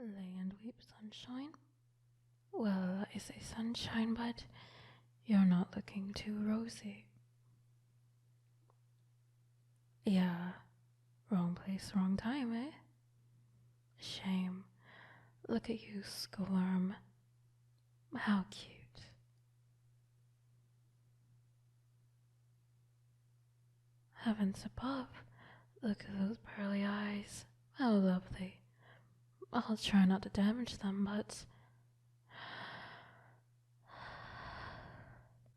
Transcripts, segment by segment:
Lay and weep, sunshine. Well, I say sunshine, but you're not looking too rosy. Yeah, wrong place, wrong time, eh? Shame. Look at you squirm. How cute. Heavens above, look at those pearly eyes. How lovely. I'll try not to damage them, but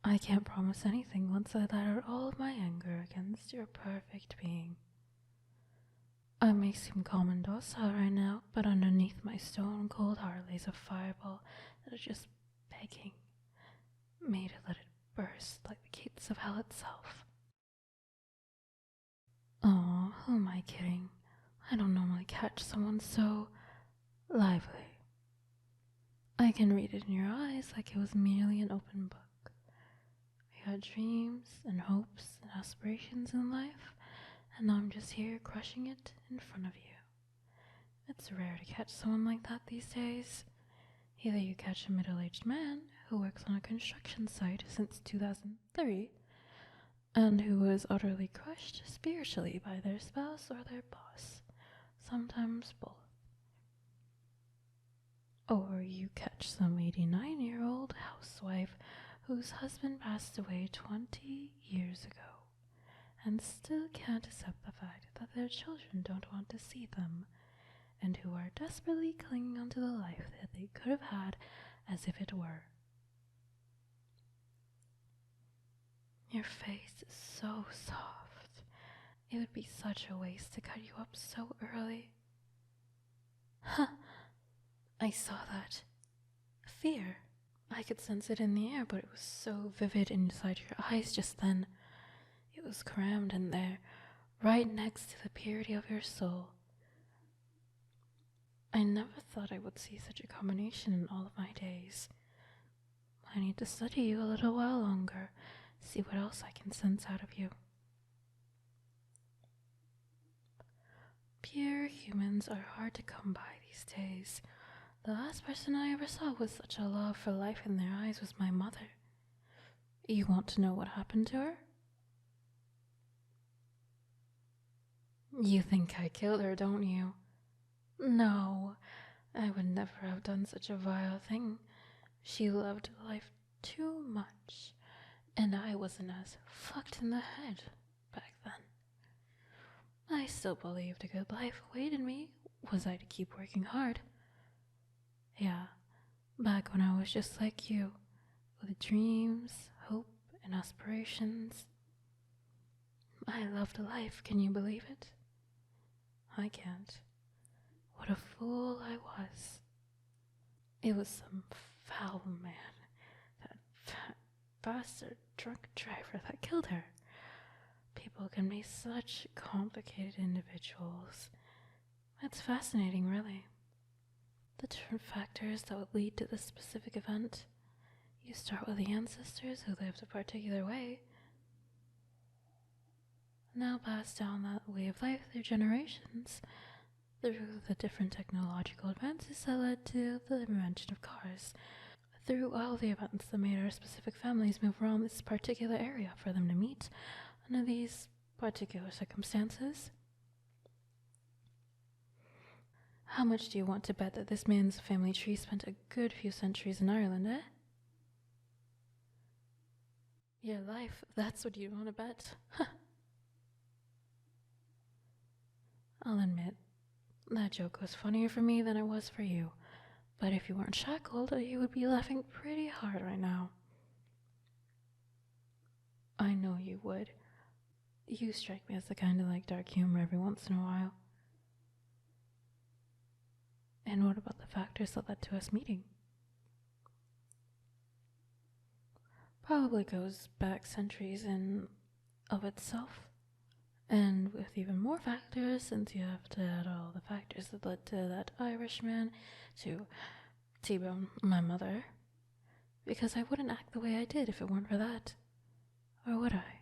I can't promise anything once I let out all of my anger against your perfect being. I may seem calm and docile right now, but underneath my stone cold heart lays a fireball that is just begging me to let it burst like the gates of hell itself. Oh, who am I kidding? I don't normally catch someone so lively. I can read it in your eyes like it was merely an open book. We had dreams and hopes and aspirations in life, and now I'm just here crushing it in front of you. It's rare to catch someone like that these days. Either you catch a middle-aged man who works on a construction site since 2003 and who is utterly crushed spiritually by their spouse or their boss, sometimes both. Or you catch some 89-year-old housewife whose husband passed away 20 years ago and still can't accept the fact that their children don't want to see them, and who are desperately clinging onto the life that they could have had as if it were. Your face is so soft. It would be such a waste to cut you up so early. Huh, I saw that. Fear. I could sense it in the air, but it was so vivid inside your eyes just then. It was crammed in there, right next to the purity of your soul. I never thought I would see such a combination in all of my days. I need to study you a little while longer, see what else I can sense out of you. Pure humans are hard to come by these days. The last person I ever saw with such a love for life in their eyes was my mother. You want to know what happened to her? You think I killed her, don't you? No, I would never have done such a vile thing. She loved life too much, and I wasn't as fucked in the head back then. I still believed a good life awaited me, was I to keep working hard. Yeah, back when I was just like you, with dreams, hope, and aspirations. I loved life, can you believe it? I can't. What a fool I was. It was some foul man, that fat bastard drunk driver that killed her. People can be such complicated individuals. It's fascinating, really. The different factors that would lead to this specific event. You start with the ancestors who lived a particular way, now pass down that way of life through generations, through the different technological advances that led to the invention of cars, through all the events that made our specific families move around this particular area for them to meet under these particular circumstances. How much do you want to bet that this man's family tree spent a good few centuries in Ireland, eh? Your life, that's what you want to bet. I'll admit, that joke was funnier for me than it was for you, but if you weren't shackled, you would be laughing pretty hard right now. I know you would. You strike me as the kind of like dark humor every once in a while. And what about the factors that led to us meeting? Probably goes back centuries in of itself. And with even more factors, since you have to add all the factors that led to that Irishman to T-bone my mother. Because I wouldn't act the way I did if it weren't for that. Or would I?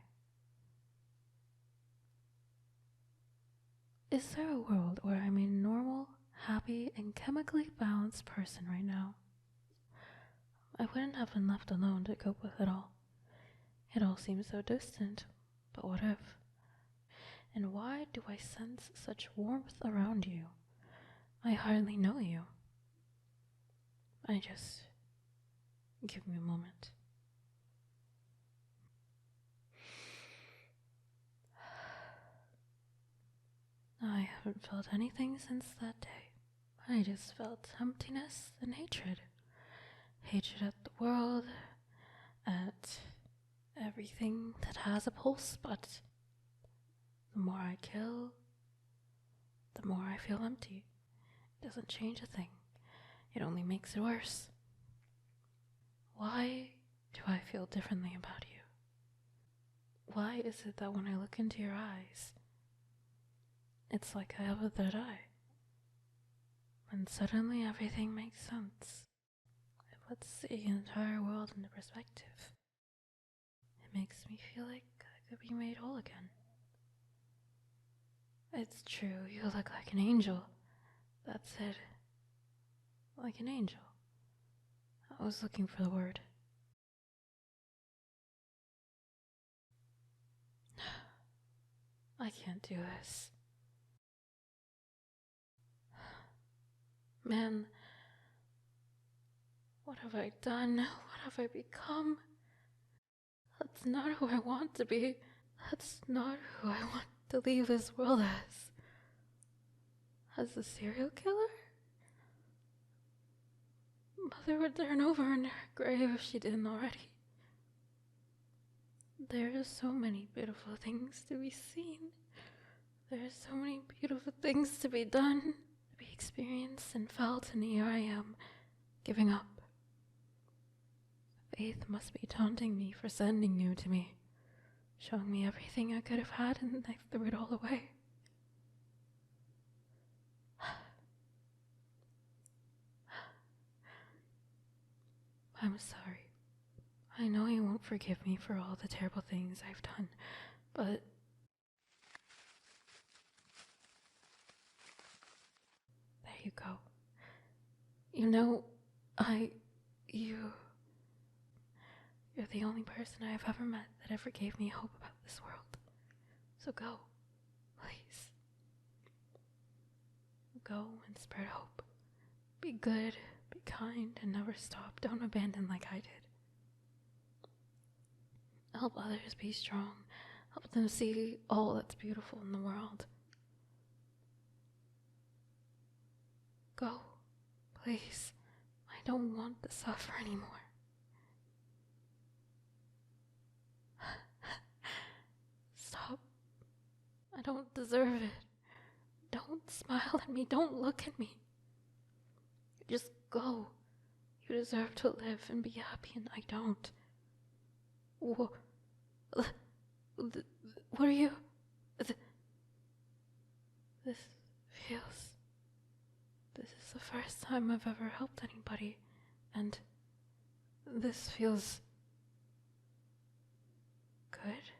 Is there a world where I'm a normal, happy, and chemically balanced person right now. I wouldn't have been left alone to cope with it all. It all seems so distant, but what if? And why do I sense such warmth around you? I hardly know you. Give me a moment. I haven't felt anything since that day. I just felt emptiness and hatred. Hatred at the world, at everything that has a pulse, but the more I kill, the more I feel empty. It doesn't change a thing. It only makes it worse. Why do I feel differently about you? Why is it that when I look into your eyes, it's like I have a third eye? And suddenly everything makes sense. It puts the entire world into perspective. It makes me feel like I could be made whole again. It's true, you look like an angel. That's it. Like an angel. I was looking for the word. I can't do this. Man, what have I done? What have I become? That's not who I want to be. That's not who I want to leave this world as. As a serial killer? Mother would turn over in her grave if she didn't already. There are so many beautiful things to be seen. There are so many beautiful things to be done, to be experienced and felt, and here I am, giving up. Faith must be taunting me for sending you to me, showing me everything I could have had, and I threw it all away. I'm sorry. I know you won't forgive me for all the terrible things I've done, but there you go. You know, you're the only person I have ever met that ever gave me hope about this world. So go, please. Go and spread hope. Be good, be kind, and never stop. Don't abandon like I did. Help others be strong. Help them see all that's beautiful in the world. Go, please. I don't want to suffer anymore. Stop. I don't deserve it. Don't smile at me. Don't look at me. Just go. You deserve to live and be happy, and I don't. What are you? This is the first time I've ever helped anybody, and this feels good.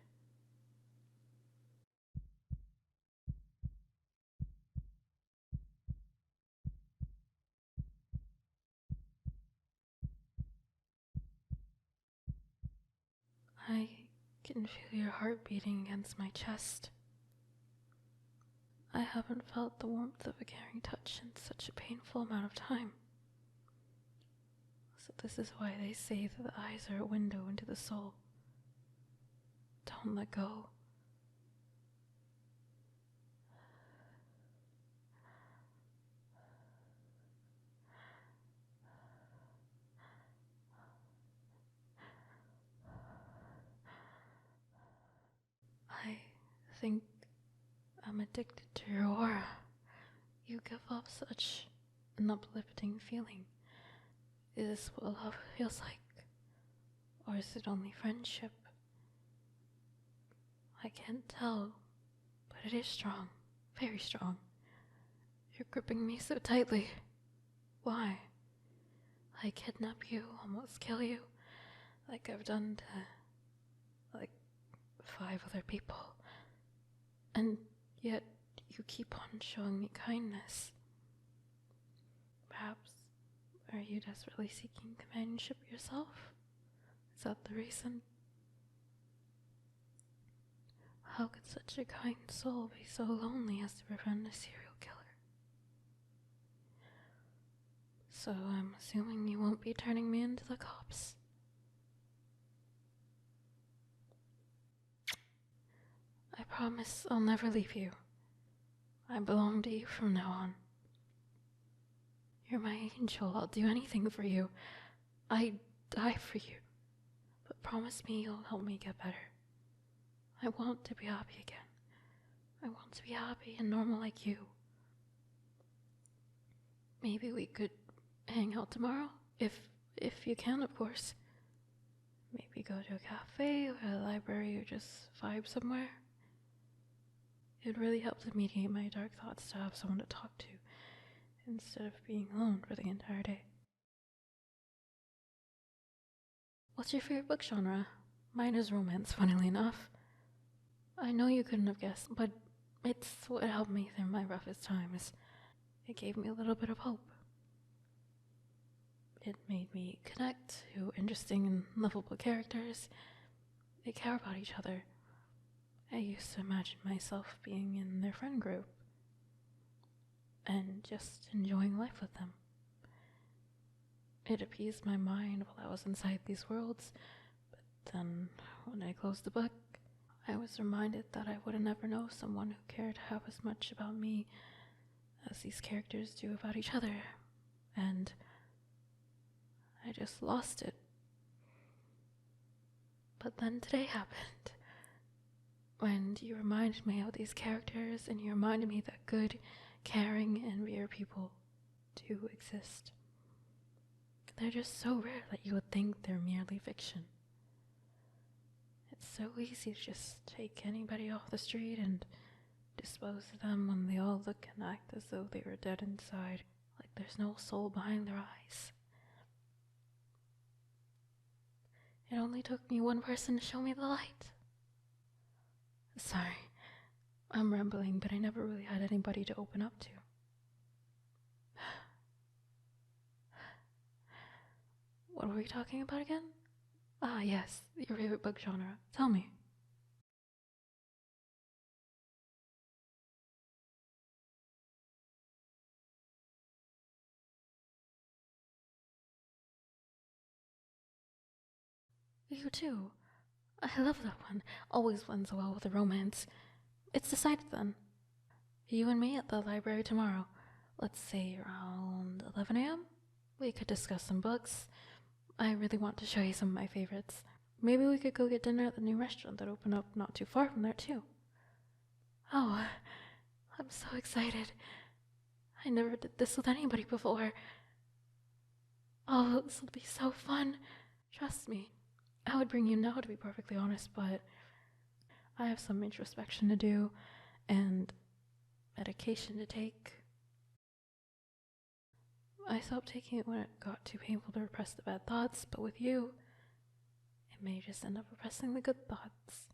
I can feel your heart beating against my chest. I haven't felt the warmth of a caring touch in such a painful amount of time. So this is why they say that the eyes are a window into the soul. Don't let go. I think I'm addicted to your aura. You give off such an uplifting feeling. Is this what love feels like? Or is it only friendship? I can't tell, but it is strong, very strong. You're gripping me so tightly. Why? I kidnap you, almost kill you, like I've done to, 5 other people. And yet, you keep on showing me kindness. Are you desperately seeking companionship yourself? Is that the reason? How could such a kind soul be so lonely as to befriend a serial killer? So I'm assuming you won't be turning me into the cops. I promise I'll never leave you. I belong to you from now on. You're my angel. I'll do anything for you. I'd die for you. But promise me you'll help me get better. I want to be happy again. I want to be happy and normal like you. Maybe we could hang out tomorrow? If you can, of course. Maybe go to a cafe or a library or just vibe somewhere. It really helps mediate my dark thoughts to have someone to talk to, instead of being alone for the entire day. What's your favorite book genre? Mine is romance, funnily enough. I know you couldn't have guessed, but it's what helped me through my roughest times. It gave me a little bit of hope. It made me connect to interesting and lovable characters. They care about each other. I used to imagine myself being in their friend group and just enjoying life with them. It appeased my mind while I was inside these worlds, but then when I closed the book, I was reminded that I would never know someone who cared half as much about me as these characters do about each other, and I just lost it. But then today happened, when you reminded me of these characters and you reminded me that good, caring, and rare people do exist. They're just so rare that you would think they're merely fiction. It's so easy to just take anybody off the street and dispose of them when they all look and act as though they were dead inside, like there's no soul behind their eyes. It only took me one person to show me the light. Sorry, I'm rambling, but I never really had anybody to open up to. What were we talking about again? Ah, yes, your favorite book genre. Tell me. You too. I love that one. Always blends well with the romance. It's decided then. You and me at the library tomorrow. Let's say around 11 a.m.? We could discuss some books. I really want to show you some of my favorites. Maybe we could go get dinner at the new restaurant that opened up not too far from there, too. Oh, I'm so excited. I never did this with anybody before. Oh, this will be so fun. Trust me. I would bring you now, to be perfectly honest, but I have some introspection to do and medication to take. I stopped taking it when it got too painful to repress the bad thoughts, but with you, it may just end up repressing the good thoughts.